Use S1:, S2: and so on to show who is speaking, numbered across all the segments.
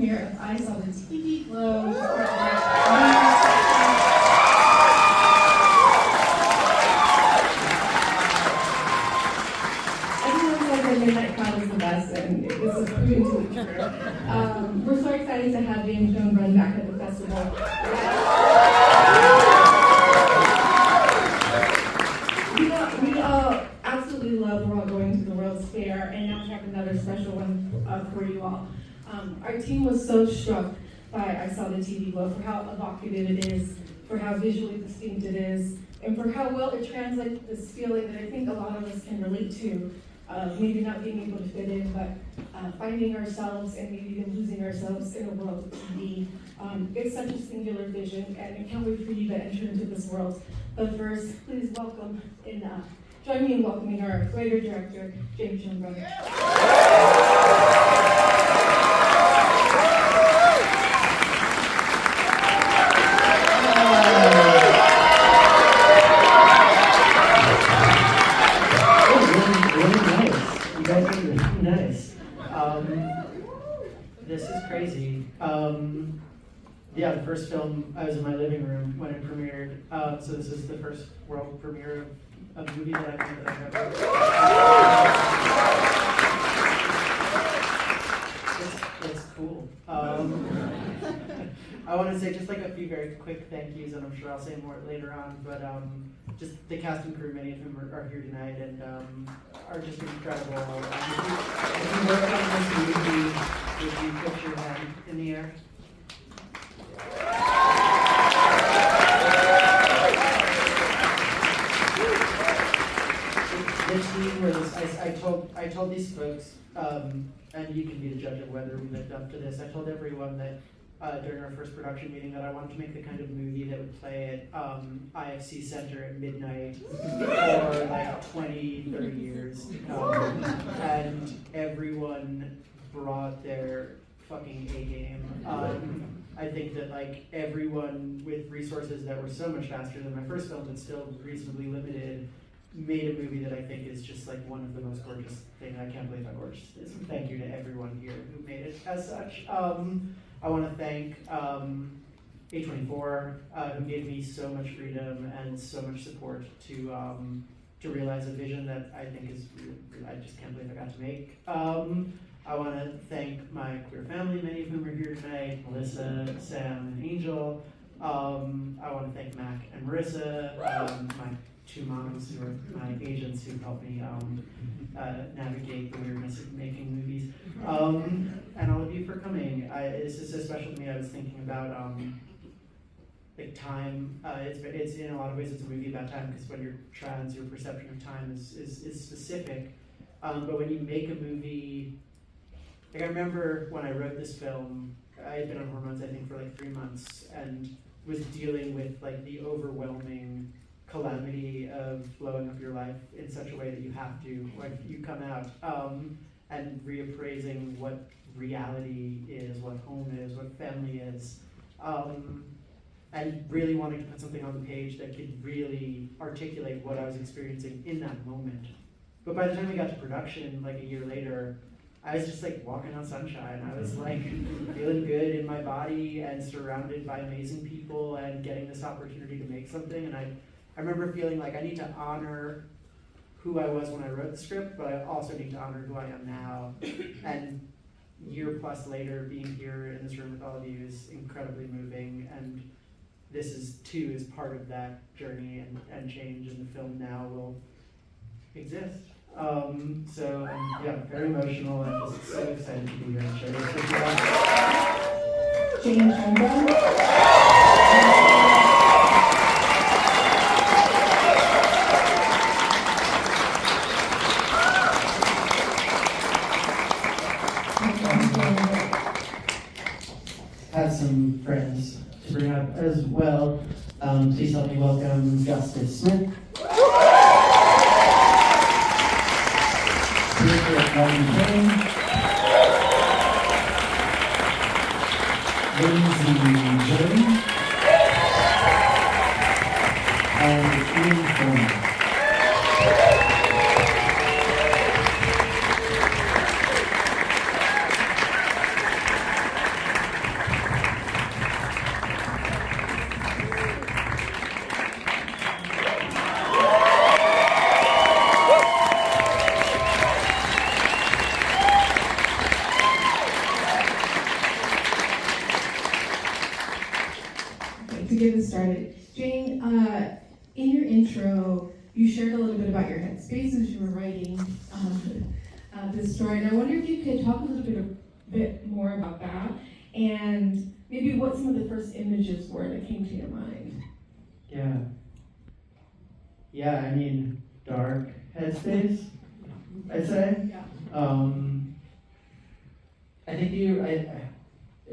S1: premiere of I Saw the TV Glow. Everyone says that Midnight Crowd is the best, and this is proven to be true. We're so excited to have James Schoenbrun back at the festival. We absolutely love We're All Going to the World's Fair, and now we have another special one for you all. Our team was so struck by I Saw the TV Glow for how evocative it is, for how visually distinct it is, and for how well it translates this feeling that I think a lot of us can relate to, maybe not being able to fit in, but finding ourselves and maybe even losing ourselves in a world of TV. It's such a singular vision, and I can't wait for you to enter into this world. But first, please welcome and join me in welcoming our writer-director, James Schoenbrun.
S2: This is crazy. Yeah, the first film, I was in my living room when it premiered. So this is the first world premiere of a movie that I've ever. It's cool. I want to say just like a few very quick thank yous, and I'm sure I'll say more later on, but just the cast and crew, many of whom are here tonight and are just incredible. If you work on this movie, would you put your hand in the air? The team was, I told these folks, and you can be the judge of whether we lived up to this. I told everyone that during our first production meeting that I wanted to make the kind of movie that would play at IFC Center at midnight for like 20, 30 years. And everyone brought their fucking A game. I think that like everyone with resources that were so much faster than my first film, but still reasonably limited, made a movie that I think is just like one of the most gorgeous things. I can't believe how gorgeous it is. Thank you to everyone here who made it as such. I want to thank A24, who gave me so much freedom and so much support to realize a vision that I think is, I just can't believe I got to make. I want to thank my queer family, many of whom are here tonight, Melissa, Sam, and Angel. I want to thank Mac and Marissa, my two moms who are my agents who helped me navigate the weirdness of making movies. And all of you for coming. This is so special to me. I was thinking about like time. It's in a lot of ways it's a movie about time because when you're trans, your perception of time is specific. But when you make a movie, like I remember when I wrote this film, I had been on hormones I think for like 3 months and was dealing with like the overwhelming calamity of blowing up your life in such a way that you have to when you come out, and reappraising what reality is, what home is, what family is, and really wanting to put something on the page that could really articulate what I was experiencing in that moment. But by the time we got to production, like a year later, I was just like walking on sunshine. I was like feeling good in my body and surrounded by amazing people and getting this opportunity to make something. And I remember feeling like I need to honor who I was when I wrote the script, but I also need to honor who I am now. And year plus later, being here in this room with all of you is incredibly moving. And this is too is part of that journey and change, and the film now will exist. So yeah, very emotional and just so excited to be here and share this with you all.
S1: James Schoenbrun.
S2: Have some friends to bring up as well. Please help me welcome Justice Smith. Lindsay Jones and Ian Foreman.
S1: little bit about your headspace as you were writing this story, and I wonder if you could talk a little bit more about that, and maybe what some of the first images were that came to your mind.
S2: Yeah, I mean, dark headspace, I'd say.
S1: Yeah.
S2: I think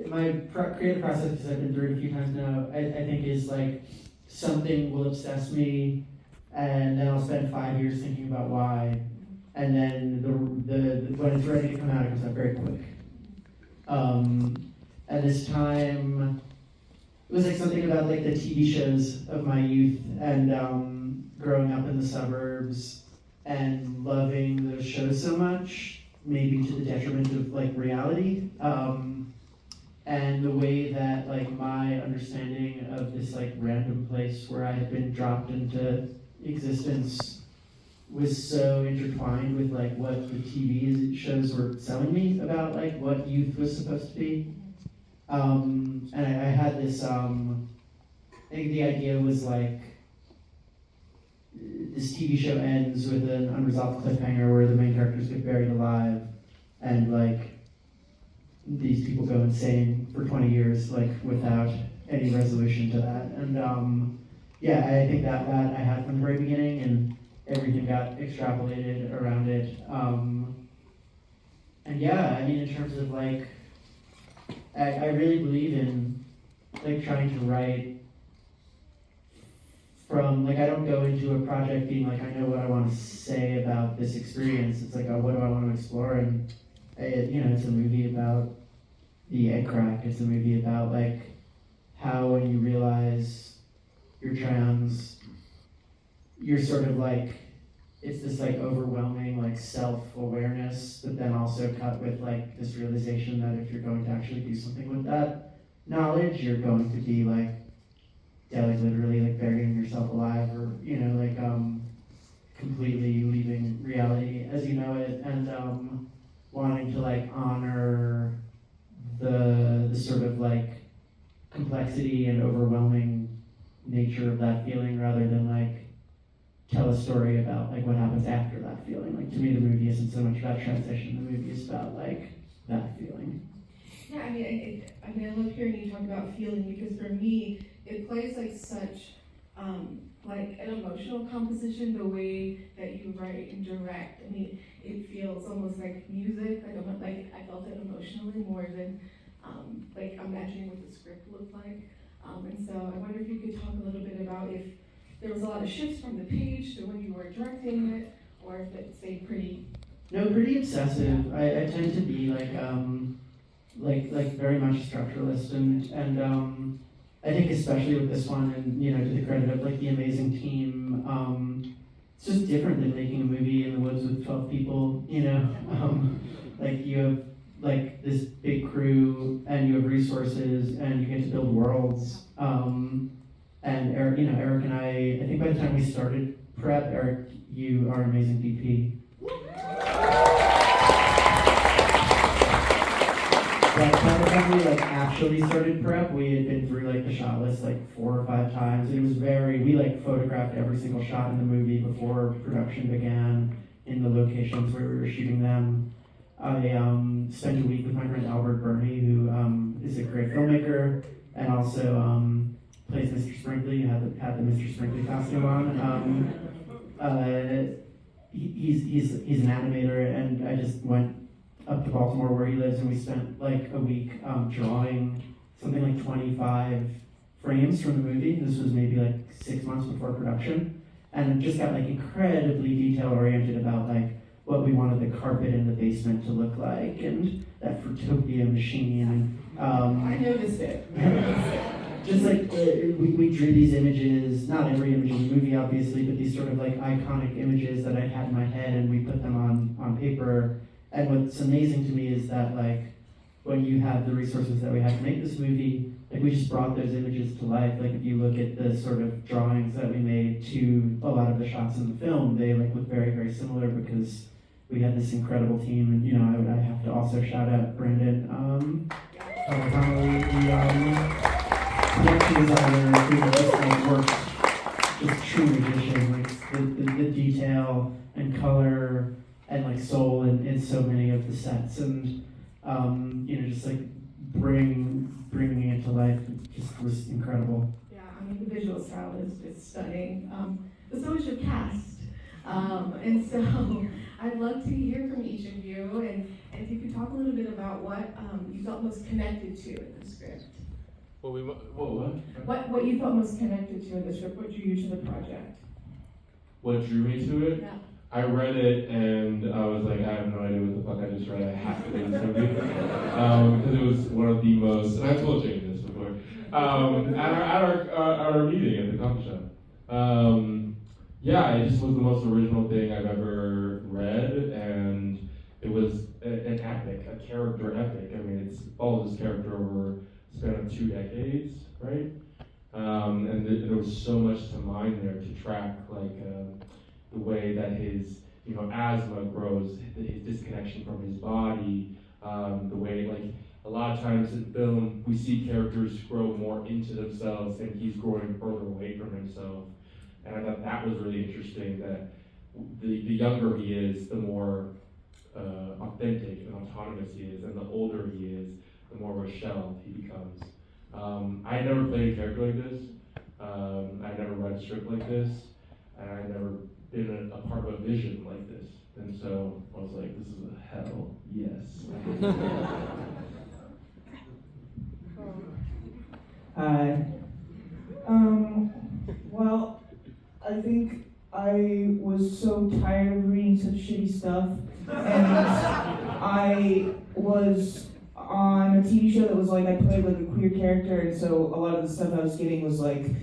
S2: my creative process, because I've been through it a few times now, I think is like something will obsess me, and then I'll spend 5 years thinking about why, and then the when it's ready to come out, it comes out very quick. At this time, it was like something about like the TV shows of my youth and growing up in the suburbs and loving those shows so much, maybe to the detriment of like reality. And the way that like my understanding of this like random place where I had been dropped into existence was so intertwined with like what the TV shows were selling me about like what youth was supposed to be. And I had this, I think the idea was like, this TV show ends with an unresolved cliffhanger where the main characters get buried alive, and like, these people go insane for 20 years, like, without any resolution to that. And yeah, I think that I had from the very beginning, and everything got extrapolated around it. And yeah, I mean, in terms of like, I really believe in like trying to write from, like, I don't go into a project being like, I know what I want to say about this experience. It's like, oh, what do I want to explore? And it's a movie about the egg crack. It's a movie about like how when you realize you're trans, you're sort of like, it's this like overwhelming like self-awareness, but then also cut with like this realization that if you're going to actually do something with that knowledge, you're going to be like, yeah, like literally like burying yourself alive, or like completely leaving reality as you know it, and wanting to like honor the sort of like complexity and overwhelming nature of that feeling, rather than like tell a story about like what happens after that feeling. Like, to me, the movie isn't so much about transition. The movie is about like that feeling.
S1: Yeah, I mean, I love hearing you talk about feeling, because for me, it plays like such like an emotional composition, the way that you write and direct. I mean, it feels almost like music. Like I felt it emotionally more than like imagining what the script looked like. And so I wonder if you could talk a little bit about if there was a lot of shifts from the page to when you were directing it, or if it stayed pretty.
S2: No, pretty obsessive. I tend to be like very much a structuralist, and I think especially with this one, and to the credit of like the amazing team, it's just different than making a movie in the woods with 12 people. Like you have like this big crew, and you have resources, and you get to build worlds. And Eric, Eric and I think by the time we started prep, Eric, you are an amazing DP. By the time we like actually started prep, we had been through like the shot list like 4 or 5 times. It was we like photographed every single shot in the movie before production began in the locations where we were shooting them. I spent a week with my friend Albert Burney, who is a great filmmaker and also plays Mr. Sprinkley. Had the Mr. Sprinkley costume on. He's an animator, and I just went up to Baltimore where he lives, and we spent like a week drawing something like 25 frames from the movie. This was maybe like 6 months before production, and just got like incredibly detail oriented about like what we wanted the carpet in the basement to look like, and that Fruitopia machine.
S1: I noticed it.
S2: Just like we drew these images, not every image in the movie obviously, but these sort of like iconic images that I had in my head, and we put them on paper. And what's amazing to me is that like when you have the resources that we had to make this movie, like we just brought those images to life. Like if you look at the sort of drawings that we made to a lot of the shots in the film, they like look very, very similar because we had this incredible team. And I have to also shout out Brandon Connolly, the production designer, who just like worked just true magician. Like the detail and color and like soul in so many of the sets, and just like bringing it to life just was incredible.
S1: Yeah, I mean the visual style is stunning. But so is your cast. And so I'd love to hear from each of you, and if you could talk a little bit about what you felt most connected to in the script. What you felt most connected to in the script, what drew you to the project?
S3: What drew me to it?
S1: Yeah.
S3: I read it and I was like, I have no idea what the fuck I just read. I have to do this movie. Because it was one of the most, and I told Jane this before, at our meeting at the coffee shop. Yeah, it just was the most original thing I've ever read, and it was an epic, a character epic. I mean, it's follows this character over a span of 2 decades, right? And there was so much to mine there to track, like the way that his, asthma grows, his disconnection from his body, the way, like, a lot of times in film, we see characters grow more into themselves, and he's growing further away from himself. And I thought that was really interesting, that the younger he is, the more authentic and autonomous he is, and the older he is, the more of a shell he becomes. I had never played a character like this. I never read a script like this, and I never been a part of a vision like this. And so I was like, this is a hell yes.
S4: Hi. Well, I think I was so tired of reading such shitty stuff, and I was on a TV show that was like, I played like a queer character, and so a lot of the stuff I was getting was like,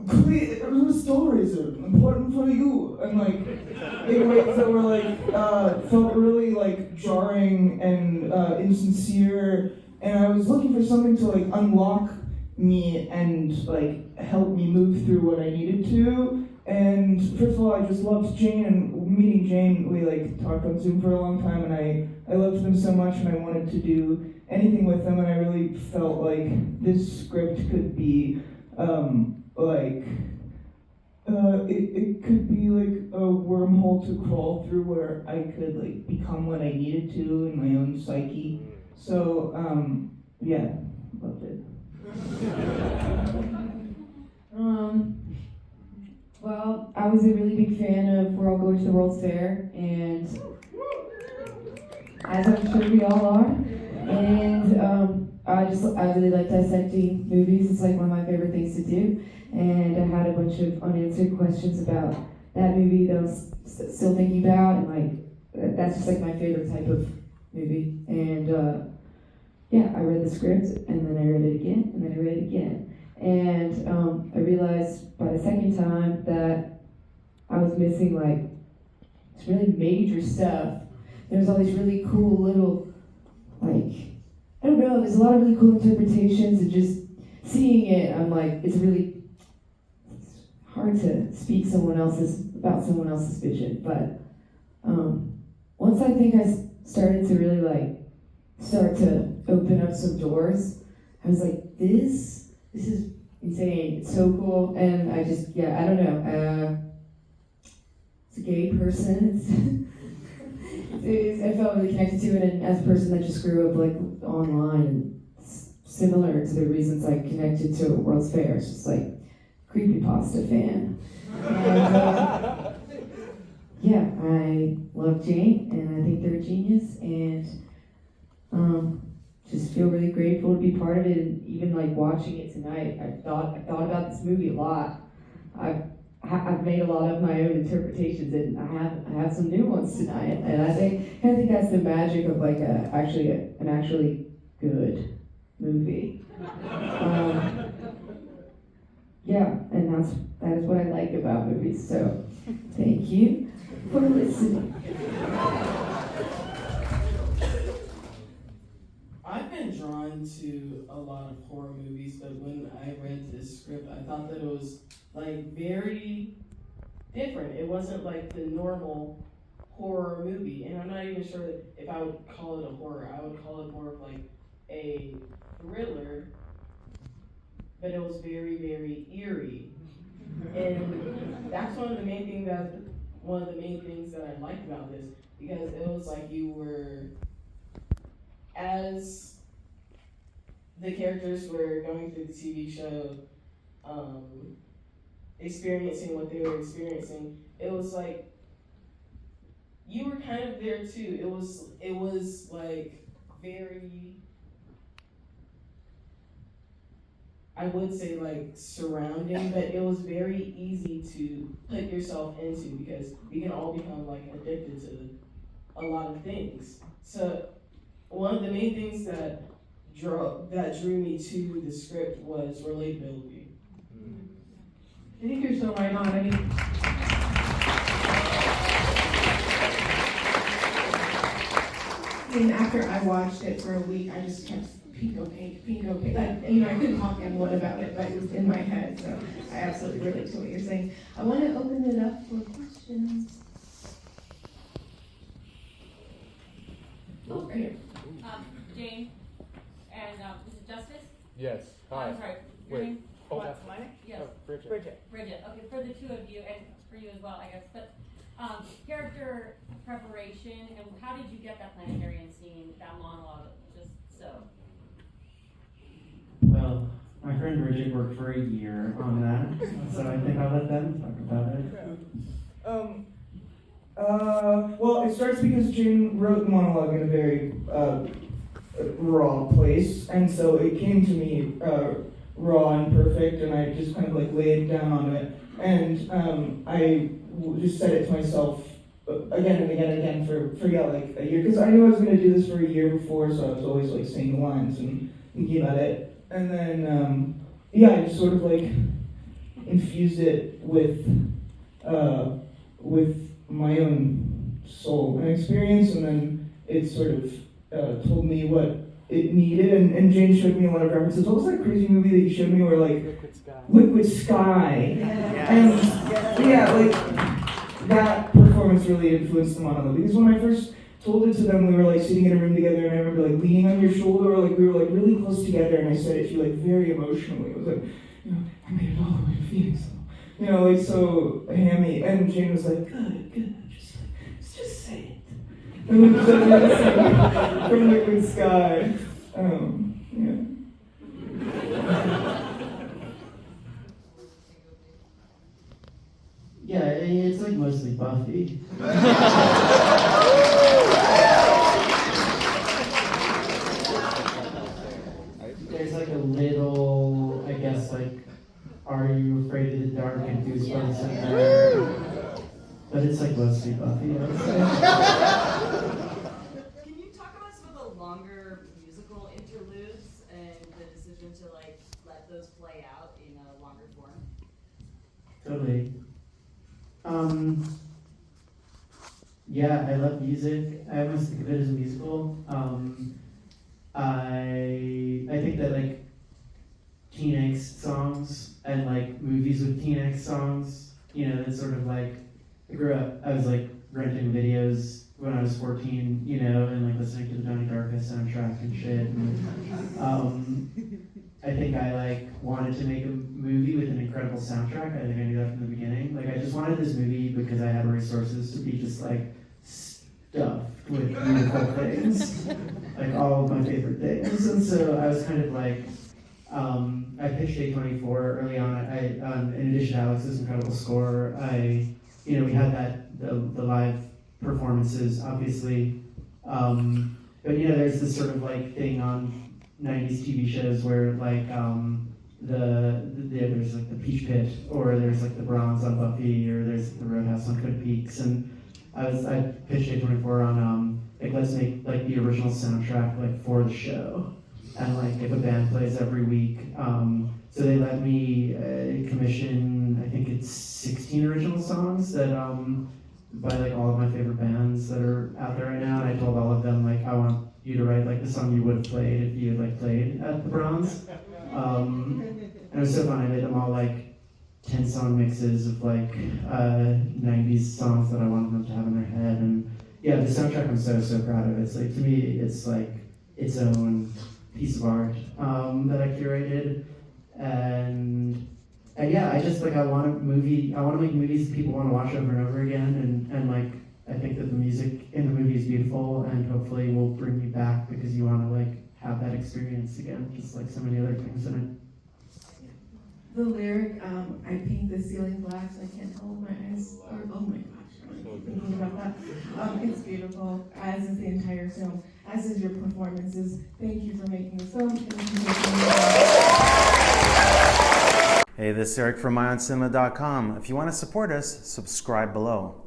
S4: queer stories are important for you, and like, in ways that were like, felt really like jarring and insincere, and I was looking for something to like unlock me and like help me move through what I needed to. And first of all, I just loved Jane, and meeting Jane, we like talked on Zoom for a long time, and I loved them so much, and I wanted to do anything with them, and I really felt like this script could be it could be like a wormhole to crawl through where I could like become what I needed to in my own psyche. So yeah, loved it.
S5: Well, I was a really big fan of We're All Going to the World's Fair, and as I'm sure we all are, and I really like dissecting movies. It's like one of my favorite things to do, and I had a bunch of unanswered questions about that movie that I was still thinking about, and like that's just like my favorite type of movie. And yeah, I read the script, and then I read it again, and then I read it again. And I realized by the second time that I was missing like this really major stuff. There's all these really cool little, like, I don't know, there's a lot of really cool interpretations, and just seeing it, I'm like, it's hard to speak about someone else's vision. But once I think I started to really start to open up some doors, I was like, this is insane. It's so cool. And I just, I don't know. It's a gay person. I felt really connected to it, and as a person that just grew up like online, and similar to the reasons I connected to World's Fair, it's just like creepypasta fan. And yeah, I love Jane, and I think they're a genius, and just feel really grateful to be part of it. And even like watching it tonight, I thought about this movie a lot. I've made a lot of my own interpretations, and I have some new ones tonight. And I think that's the magic of like an actually good movie. Yeah, and that is what I like about movies. So thank you for listening.
S6: I've been drawn to a lot of horror movies, but when I read this script, I thought that it was like very different. It wasn't like the normal horror movie, and I'm not even sure if I would call it a horror. I would call it more of like a thriller, but it was very, very eerie. And that's one of the main things that I liked about this, because it was like you were, as the characters were going through the TV show, experiencing what they were experiencing, it was like you were kind of there too. It was like very, I would say like surrounding, but it was very easy to put yourself into, because we can all become like addicted to a lot of things. So one of the main things that drew me to the script was relatability.
S1: I think you're so right on. I mean, after I watched it for a week, I just kept Pinko Pink. I couldn't talk anyone about it, but it was in my head, so I absolutely relate to what you're saying. I want to open it up for questions. Oh, right here.
S7: Jane, and is it Justice?
S8: Yes.
S7: Oh, I'm sorry. Your
S8: Wait.
S7: name?
S8: Oh,
S7: What's my name? Yes.
S8: Oh, Bridget.
S7: Bridget. Okay, for the two of you, and for you as well, I guess. But character preparation, and how did you get that planetarian scene, that monologue, just so?
S2: Well, my friend Bridget worked for a year on that, so I think I'll let them talk about it.
S4: Well, it starts because Jane wrote the monologue in a very raw place, and so it came to me raw and perfect, and I just kind of like laid down on it, and I just said it to myself again and again and again for like a year, because I knew I was going to do this for a year before, so I was always like saying the lines and thinking about it, and then I just sort of like infused it with my own soul and experience, and then it sort of told me what it needed, and Jane showed me a lot of references. What was that crazy movie that you showed me where like Liquid Sky? And like that performance really influenced the monologue, because when I first told it to them, we were like sitting in a room together, and I remember like leaning on your shoulder, or like we were like really close together, and I said it to you like very emotionally. It was like, I made it all the way to Phoenix, like so hammy, and Jane was like, good, just say it. And we just like, from Liquid Sky.
S2: Yeah, it's like mostly Buffy. There's like a little, I guess, like, Are You Afraid of the Dark and Goosebumps in there. But it's like mostly Buffy, I would say.
S9: Can you talk about some of the longer musical interludes and the decision to like let those play out in a longer form?
S2: Totally. Yeah, I love music. I almost think of it as a musical. I think that like teen angst songs and like movies with teen angst songs, it's sort of like, I was like renting videos when I was 14, and like listening to the Donnie Darko soundtrack and shit. And, I think I like wanted to make a movie with an incredible soundtrack. I think I knew that from the beginning. Like I just wanted this movie because I had resources to be just like stuffed with beautiful things, like all of my favorite things. And so I was kind of like, I pitched A24 early on. In addition to Alex's incredible score, we had the live performances, obviously. But there's this sort of like thing on 90s TV shows where like there's like the Peach Pit, or there's like the Bronze on Buffy, or there's the Roadhouse on Twin Peaks, and I pitched A24 on like let's make like the original soundtrack like for the show, and like if a band plays every week, so they let me commission, I think it's 16 original songs that by like all of my favorite bands that are out there right now, and I told all of them like I want you to write like the song you would have played if you had like played at the Bronze. And it was so fun. I made them all like 10-song mixes of like 90s songs that I wanted them to have in their head. And yeah, the soundtrack I'm so proud of. It's like, to me, it's like its own piece of art that I curated. And yeah, I just like I want to make movies that people want to watch over and over again, and like I think that the music in the movie is beautiful, and hopefully will bring you back because you want to like have that experience again, just like so many other things in it.
S1: The lyric, I paint the ceiling black so I can't hold my eyes, or, oh my gosh, I'm thinking about that. It's beautiful, as is the entire film, as is your performances. Thank you for making the film. Thank you for making the
S8: Hey, this is Eric from IONCINEMA.com. If you want to support us, subscribe below.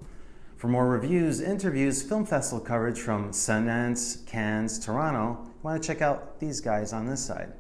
S8: For more reviews, interviews, film festival coverage from Sundance, Cannes, Toronto, you want to check out these guys on this side.